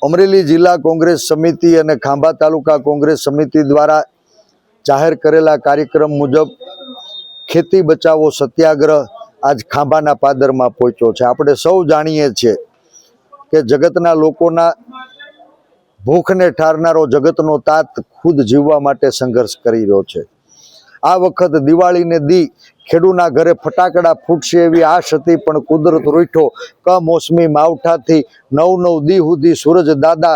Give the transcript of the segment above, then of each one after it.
અમરેલી જિલ્લા કોંગ્રેસ સમિતિ અને ખાંભા તાલુકા કોંગ્રેસ સમિતિ દ્વારા જાહેર કરેલા કાર્યક્રમ મુજબ ખેતી બચાવો સત્યાગ્રહ આજ ખાંભાના પાદરમાં પહોંચ્યો છે। આપણે સૌ જાણીએ છીએ કે જગતના લોકોના ભૂખને ઠારનારો જગતનો તાત ખુદ જીવવા માટે સંઘર્ષ કરી રહ્યો છે। આ વખત દિવાળીને દી ખેડૂના ઘરે ફટાકડા ફૂટશે એવી આશ હતી, પણ કુદરત રૂઠો કમોસમી માવઠાથી 9 દી સુધી સૂરજ દાદા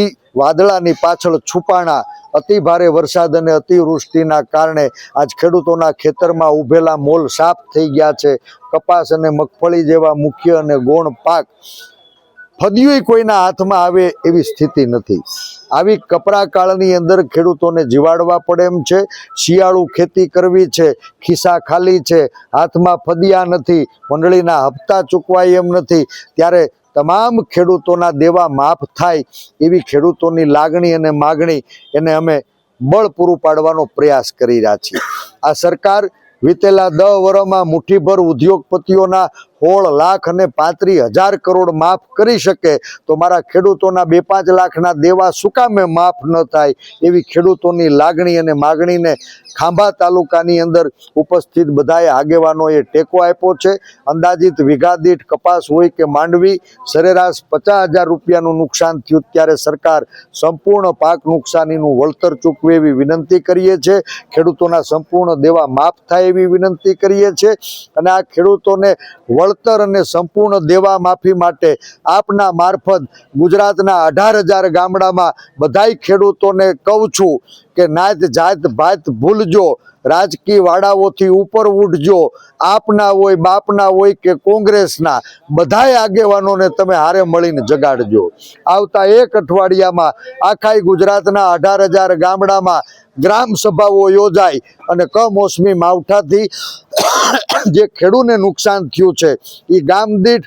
ઈ વાદળાની પાછળ છુપાણા। અતિ ભારે વરસાદ અને અતિવૃષ્ટિના કારણે આજ ખેડૂતોના ખેતરમાં ઉભેલા મોલ સાફ થઈ ગયા છે। કપાસ અને મગફળી જેવા મુખ્ય અને ગૌણ પાક ફદિયું કોઈના હાથમાં આવે એવી સ્થિતિ નથી। આવી કપરા કાળની અંદર ખેડૂતોને જીવાડવા પડે એમ છે। શિયાળુ ખેતી કરવી છે, ખિસ્સા ખાલી છે, હાથમાં ફદિયા નથી, મંડળીના હપ્તા ચૂકવાય એમ નથી, ત્યારે તમામ ખેડૂતોના દેવા માફ થાય એવી ખેડૂતોની લાગણી અને માગણી એને અમે બળ પૂરું પાડવાનો પ્રયાસ કરી રહ્યા છીએ। આ સરકાર વીતેલા 10 વર્ષમાં મુઠ્ઠીભર ઉદ્યોગપતિઓના 16 લાખ અને 35,000 કરોડ માફ કરી શકે તો મારા ખેડૂતોના 2-5 લાખના દેવા શું કામે માફ ન થાય એવી ખેડૂતોની લાગણી અને માગણીને ખાંભા તાલુકાની અંદર ઉપસ્થિત બધાએ આગેવાનોએ ટેકો આપ્યો છે। અંદાજિત વીઘા દીઠ કપાસ હોય કે માંડવી સરેરાશ 50,000 રૂપિયાનું નુકસાન થયું, ત્યારે સરકાર સંપૂર્ણ પાક નુકસાનીનું વળતર ચૂકવે એવી વિનંતી કરીએ છીએ। ખેડૂતોના સંપૂર્ણ દેવા માફ થાય એવી વિનંતી કરીએ છીએ અને આ ખેડૂતોને વળતર અને સંપૂર્ણ દેવા માફી માટે આપના મારફત ગુજરાતના 18,000 ગામડામાં બધાય ખેડૂતોને કહું છું કે નાત જાત ભાત ભૂલજો, રાજકીય વાડાઓથી ઉપર ઉઠજો, આપના હોય બાપના હોય કે કોંગ્રેસના બધાય આગેવાનોને તમે હારે મળીને જગાડજો। આવતા 1 અઠવાડિયામાં આખાય ગુજરાતના 18,000 ગામડામાં ગ્રામ સભાઓ યોજાય અને કમોસમી માવઠાથી જે ખેડૂતને નુકસાન થયું છે એ ગામ દીઠ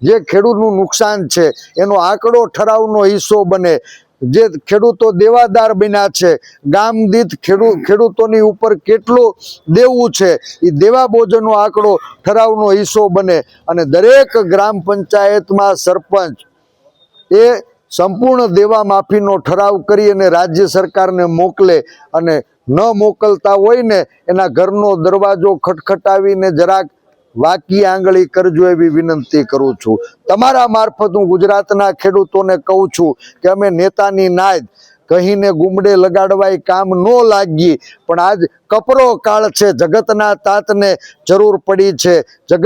જે ખેડૂતનું નુકસાન છે એનો આંકડો ઠરાવનો હિસ્સો બને। જે ખેડૂતો દેવાદાર બન્યા છે, ગામ દીઠ ખેડૂતોની ઉપર કેટલું દેવું છે એ દેવા બોજનો આંકડો ઠરાવનો હિસ્સો બને અને દરેક ગ્રામ પંચાયતમાં સરપંચ એ સંપૂર્ણ દેવા માફીનો ઠરાવ કરી અને રાજ્ય સરકારને મોકલે અને ન મોકલતા હોય ને એના ઘરનો દરવાજો ખટખટાવીને જરાક વાકી આંગળી કરજો એવી વિનંતી કરું છું। તમારા મારફત હું ગુજરાતના ખેડૂતોને કહું છું કે અમે નેતાની નાદ કહીને ગુમડે લગાડવાય કામ ન લાગી, પણ આજ કપરો કાળ છે, જગતના તાતને જરૂર પડી છે।